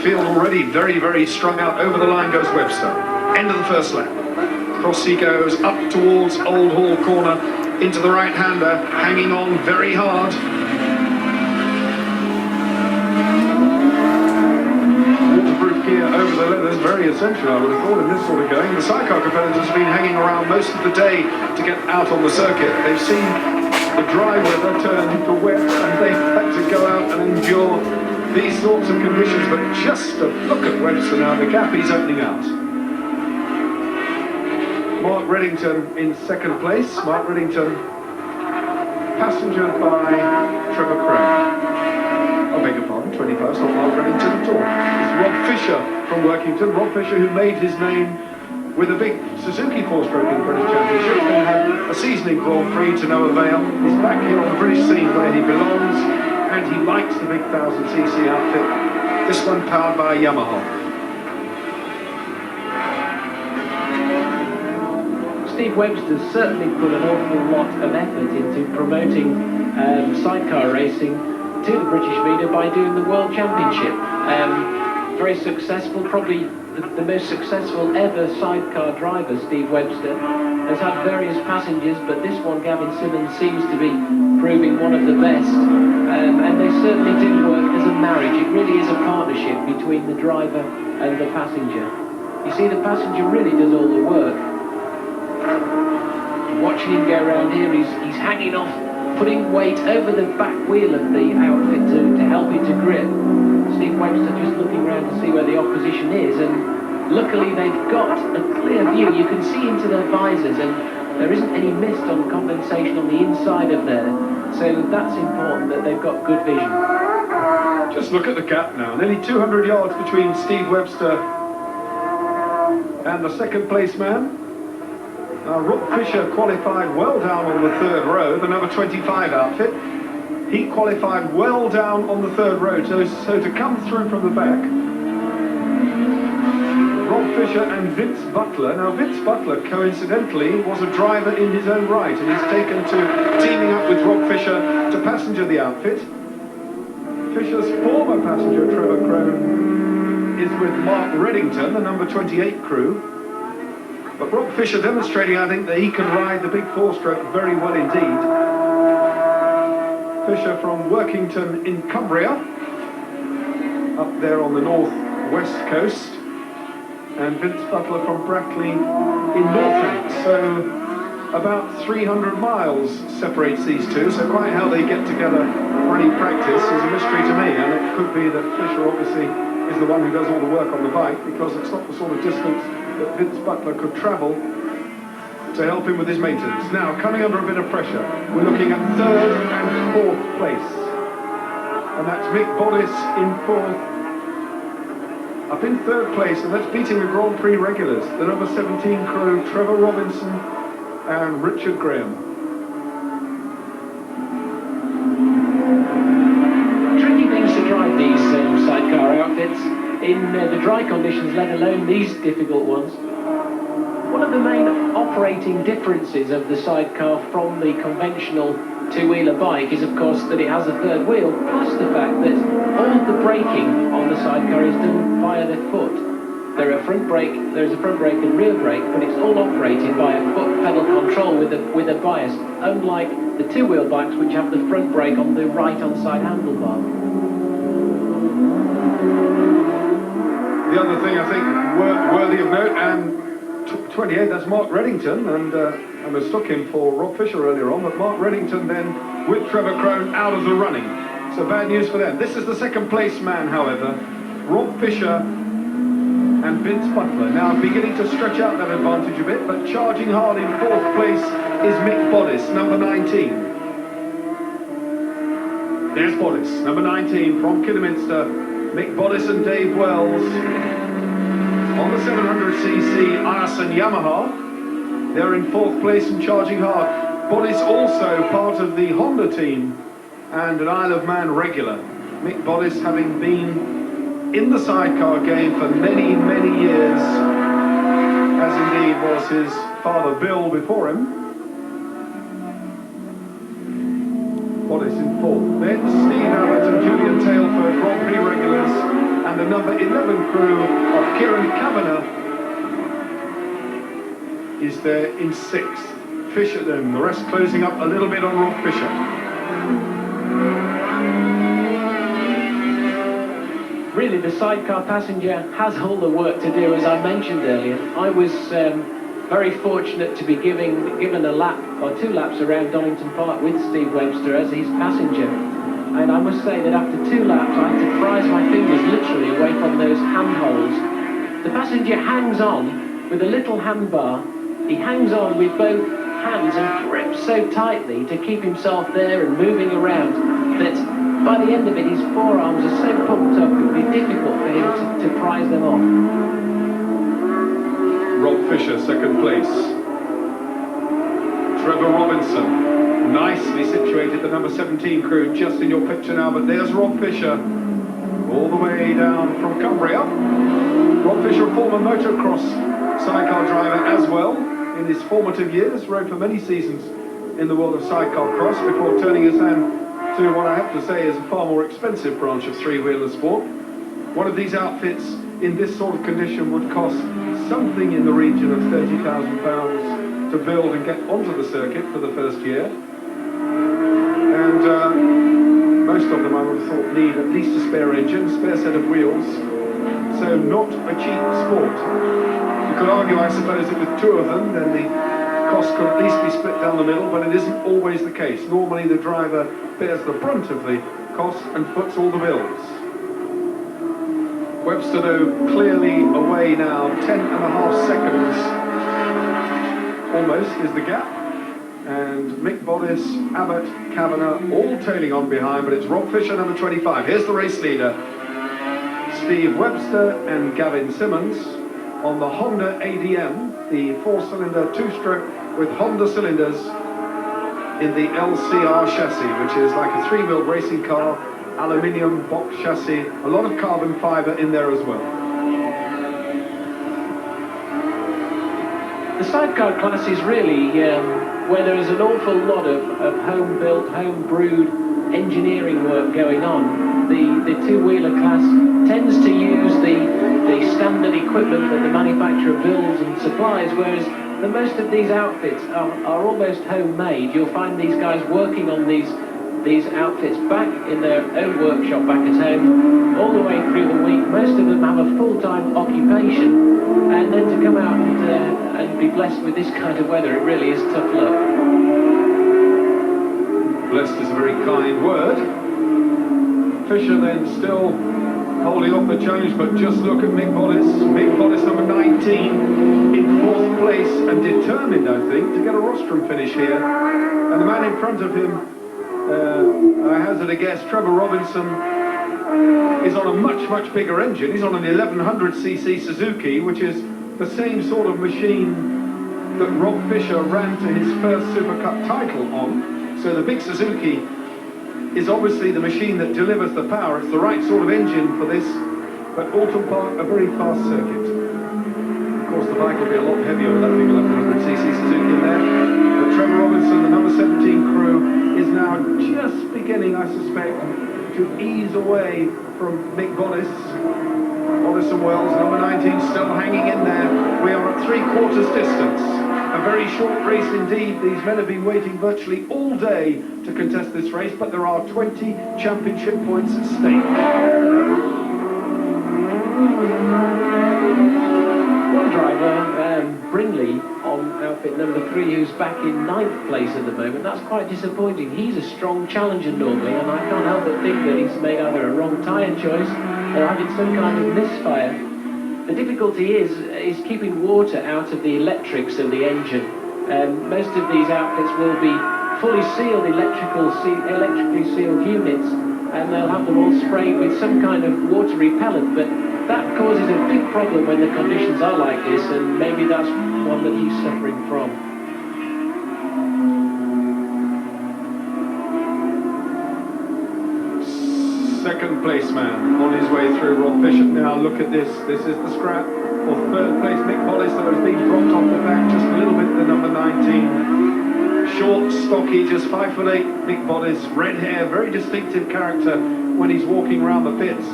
Field already very, very strung out. Over the line goes Webster. End of the first lap. Cross he goes, up towards Old Hall corner, into the right-hander, hanging on very hard. Waterproof gear over the leathers, very essential, I would have thought, in this sort of going. The sidecar competitors have been hanging around most of the day to get out on the circuit. They've seen the dry weather turn into wet, and they've had to go out and endure these sorts of conditions. But just a look at Webster now, the gap he's opening out. Mark Reddington in second place. Mark Reddington, passengered by Trevor Crane. I beg your pardon, 21st, not Mark Reddington at all. It's Rob Fisher from Workington. Rob Fisher, who made his name with a big Suzuki four-stroke in the British Championship, then had a seasoning Grand Prix to no avail. He's back here on the British scene where he belongs, and he likes the big 1000cc outfit. This one powered by Yamaha. Steve Webster's certainly put an awful lot of effort into promoting sidecar racing to the British media by doing the World Championship. Very successful, probably the most successful ever sidecar driver, Steve Webster, has had various passengers, but this one, Gavin Simmons, seems to be proving one of the best. And they certainly do work as a marriage. It really is a partnership between the driver and the passenger. You see, the passenger really does all the work. Watching him go around here, he's hanging off, putting weight over the back wheel of the outfit to help it to grip. Steve Webster just looking around to see where the opposition is, and luckily they've got a clear view. You can see into their visors, and there isn't any mist on condensation on the inside of there, so that's important that they've got good vision. Just look at the gap now, nearly 200 yards between Steve Webster and the second place man. Rob Fisher qualified well down on the third row, the number 25 outfit. He qualified well down on the third row, so to come through from the back. Rob Fisher and Vince Butler. Now, Vince Butler, coincidentally, was a driver in his own right, and he's taken to teaming up with Rob Fisher to passenger the outfit. Fisher's former passenger, Trevor Crone, is with Mark Reddington, the number 28 crew. But Rob Fisher demonstrating, I think, that he can ride the big four-stroke very well indeed. Fisher from Workington in Cumbria, up there on the north-west coast, and Vince Butler from Brackley in Norfolk. So about 300 miles separates these two, so quite how they get together for any practice is a mystery to me, and it could be that Fisher obviously is the one who does all the work on the bike, because it's not the sort of distance that Vince Butler could travel to help him with his maintenance. Now, coming under a bit of pressure, we're looking at third and fourth place. And that's Mick Boddice in fourth. Up in third place, and that's beating the Grand Prix regulars, the number 17 crew, Trevor Robinson and Richard Graham. Tricky things to drive these sidecar outfits in the dry conditions, let alone these difficult ones. One of the main operating differences of the sidecar from the conventional two-wheeler bike is, of course, that it has a third wheel, plus the fact that all the braking on the sidecar is done via the foot. There's a front brake and rear brake, but it's all operated by a foot pedal control with a bias, unlike the two-wheel bikes, which have the front brake on the right-hand side handlebar. The other thing I think worthy of note, and 28, that's Mark Reddington, and I mistook him for Rob Fisher earlier on, but Mark Reddington then with Trevor Crone out of the running. So bad news for them. This is the second place man, however, Rob Fisher and Vince Butler. Now beginning to stretch out that advantage a bit, but charging hard in fourth place is Mick Boddice, number 19. There's Boddice, number 19 from Kidderminster. Mick Boddice and Dave Wells on the 700cc Iarson Yamaha. They're in fourth place and charging hard. Boddice also part of the Honda team and an Isle of Man regular. Mick Boddice having been in the sidecar game for many, many years, as indeed was his father Bill before him. Boddice in fourth. Then Steve Abbott and Julian Tailford, Grand Prix regulars, And the number 11 crew of Kieran Kavanagh is there in 6th. Fisher then, the rest closing up a little bit on Rob Fisher. Really, the sidecar passenger has all the work to do, as I mentioned earlier. I was very fortunate to be given a lap or 2 laps around Oulton Park with Steve Webster as his passenger. And I must say that after 2 laps, I had to prise my fingers literally away from those handholds. The passenger hangs on with a little handbar. He hangs on with both hands and grips so tightly to keep himself there and moving around that by the end of it, his forearms are so pumped up, it would be difficult for him to prise them off. Rob Fisher, 2nd place. Trevor Robinson, nicely situated, the number 17 crew, just in your picture now, but there's Rob Fisher, all the way down from Cumbria. Rob Fisher, a former motocross sidecar driver as well, in his formative years, rode for many seasons in the world of sidecar cross before turning his hand to what I have to say is a far more expensive branch of three-wheeler sport. One of these outfits in this sort of condition would cost something in the region of £30,000 to build and get onto the circuit for the first year. And most of them, I would have thought, need at least a spare engine, spare set of wheels. So not a cheap sport. You could argue, I suppose, that with 2 of them, then the cost could at least be split down the middle, but it isn't always the case. Normally the driver bears the brunt of the cost and foots all the bills. Webster, though, clearly away now, 10.5 seconds almost is the gap. And Mick Boddice, Abbott, Kavanagh all tailing on behind, but it's Rob Fisher, number 25. Here's the race leader, Steve Webster and Gavin Simmons on the Honda ADM, the 4-cylinder 2-stroke with Honda cylinders in the LCR chassis, which is like a 3-wheeled racing car, aluminium box chassis, a lot of carbon fibre in there as well. The sidecar class is really where there is an awful lot of home-built, home-brewed engineering work going on. The 2-wheeler class tends to use the standard equipment that the manufacturer builds and supplies, whereas most of these outfits are almost homemade. You'll find these guys working on these outfits back in their own workshop back at home all the way through the week. Most of them have a full-time occupation, and then to come out and be blessed with this kind of weather, it really is tough luck. Blessed is a very kind word. Fisher then still holding off the challenge, but just look at Mick Boddice. Mick Boddice, number 19, in 4th place and determined, I think, to get a rostrum finish here. And the man in front of him, I hazard a guess, Trevor Robinson, is on a much, much bigger engine. He's on an 1100cc Suzuki, which is the same sort of machine that Rob Fisher ran to his first Super Cup title on. So the big Suzuki is obviously the machine that delivers the power. It's the right sort of engine for this, but Oulton Park, a very fast circuit. Of course, the bike will be a lot heavier with that big 1100cc Suzuki in there. But Trevor Robinson, the number 17 crew, is now just beginning, I suspect, to ease away from Mick Boddice. Boddice and Wells, number 19, still hanging in there. We are at 3/4 distance. A very short race indeed. These men have been waiting virtually all day to contest this race, but there are 20 championship points at stake. One driver, Brinley, on outfit number 3, who's back in 9th place at the moment. That's quite disappointing. He's a strong challenger normally, and I can't help but think that he's made either a wrong tyre choice or having some kind of misfire. The difficulty is keeping water out of the electrics of the engine. Most of these outfits will be fully sealed, electrically sealed units, and they'll have them all sprayed with some kind of water repellent, but that causes a big problem when the conditions are like this, and maybe that's one that he's suffering from. Second place man on his way through, Rob Fisher. Now look at this. This is the scrap of 3rd place Mick Boddice that has been dropped off the back just a little bit, the number 19. Short, stocky, just 5'8", Mick Boddice, red hair, very distinctive character when he's walking around the pits.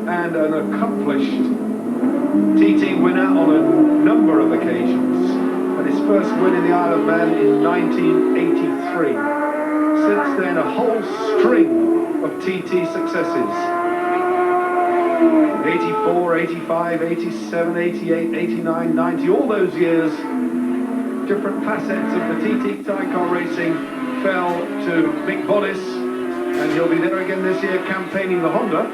and an accomplished TT winner on a number of occasions, and his first win in the Isle of Man in 1983. Since then, a whole string of TT successes. 84, 85, 87, 88, 89, 90, all those years, different facets of the TT sidecar racing fell to Mick Bollis, and he'll be there again this year campaigning the Honda.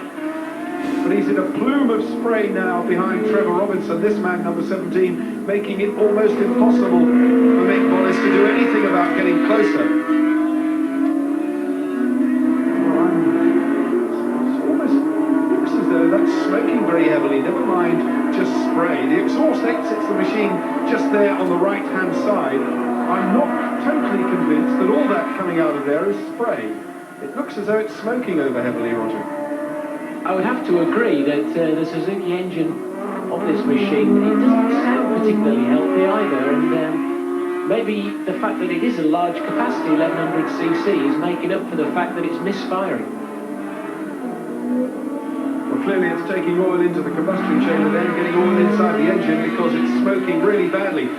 But he's in a plume of spray now behind Trevor Robinson, this man, number 17, making it almost impossible for Mick Bollis to do anything about getting closer. That's smoking very heavily, never mind just spray. The exhaust exits the machine just there on the right hand side. I'm not totally convinced that all that coming out of there is spray. It looks as though it's smoking over heavily, Roger. I would have to agree that the Suzuki engine on this machine, it doesn't sound particularly healthy either, and maybe the fact that it is a large capacity 1100cc is making up for the fact that it's misfiring. Well, clearly it's taking oil into the combustion chamber then, getting oil inside the engine because it's smoking really badly.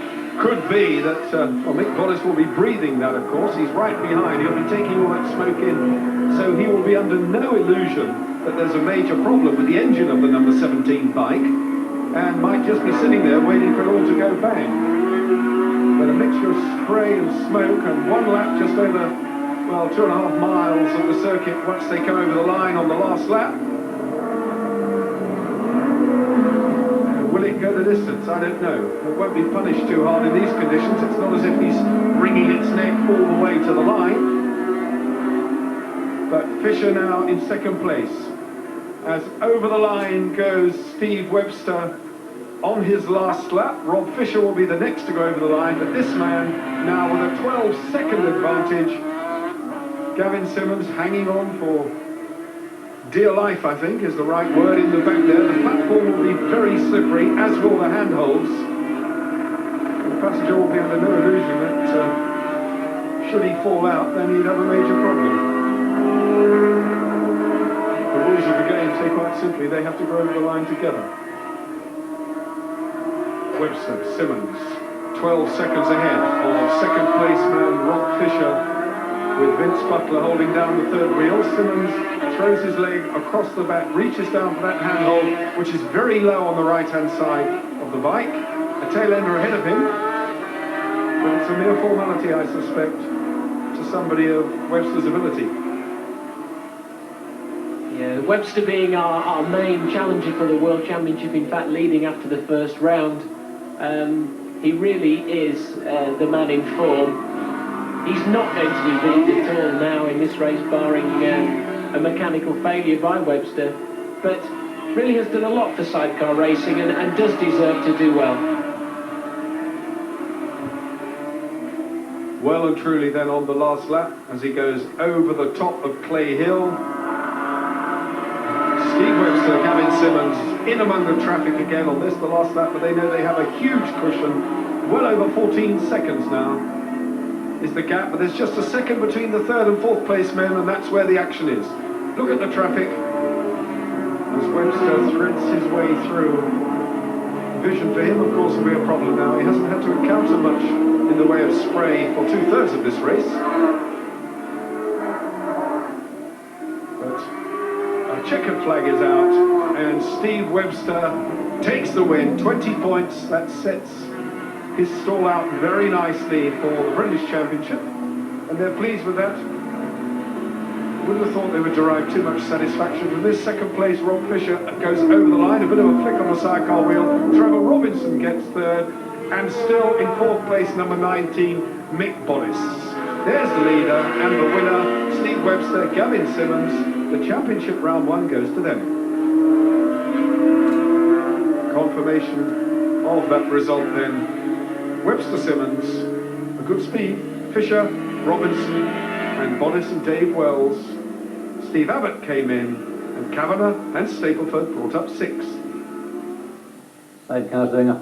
Could be that, well, Mick Bollis will be breathing that, of course. He's right behind. He'll be taking all that smoke in. So he will be under no illusion that there's a major problem with the engine of the number 17 bike and might just be sitting there waiting for it all to go bang. But a mixture of spray and smoke and one lap just over, well, 2.5 miles of the circuit once they come over the line on the last lap. Will it go the distance? I don't know. It won't be punished too hard in these conditions. It's not as if he's wringing its neck all the way to the line. But Fisher now in second place. As over the line goes Steve Webster on his last lap. Rob Fisher will be the next to go over the line, but this man now with a 12-second advantage. Gavin Simmons hanging on for dear life, I think, is the right word in the back there. The platform will be very slippery, as will the handholds. The passenger will be under no illusion that should he fall out, then he'd have a major problem. The rules of the game say quite simply they have to go over the line together. Webster, Simmons, 12 seconds ahead of second placeman Rob Fisher, with Vince Butler holding down the third wheel. Simmons throws his leg across the back, reaches down for that handhold, which is very low on the right-hand side of the bike. A tail ender ahead of him, but it's a mere formality, I suspect, to somebody of Webster's ability. Yeah, Webster being our main challenger for the World Championship, in fact leading after the first round, he really is the man in form. He's not going to be beaten at all now in this race, barring a mechanical failure by Webster, but really has done a lot for sidecar racing and does deserve to do well. Well and truly then on the last lap, as he goes over the top of Clay Hill. Steve Webster, Gavin Simmons in among the traffic again on this, the last lap, but they know they have a huge cushion. Well over 14 seconds now is the gap, but there's just a second between the third and fourth place men, and that's where the action is. Look at the traffic as Webster threads his way through. Vision for him, of course, will be a problem now. He hasn't had to encounter much in the way of spray for 2/3 of this race. But a checkered flag is out, and Steve Webster takes the win. 20 points, that sets his stall out very nicely for the British Championship, and they're pleased with that. Wouldn't have thought they would derive too much satisfaction from this. Second place, Rob Fisher goes over the line, a bit of a flick on the sidecar wheel. Trevor Robinson gets third, and still in fourth place, number 19, Mick Bollis. There's the leader and the winner, Steve Webster, Gavin Simmons. The championship round one goes to them. Confirmation of that result then. Webster, Simmons, a good speed. Fisher, Robinson, and Bollis and Dave Wells. Steve Abbott came in, and Kavanagh and Stapleford brought up 6. Sidecars doing a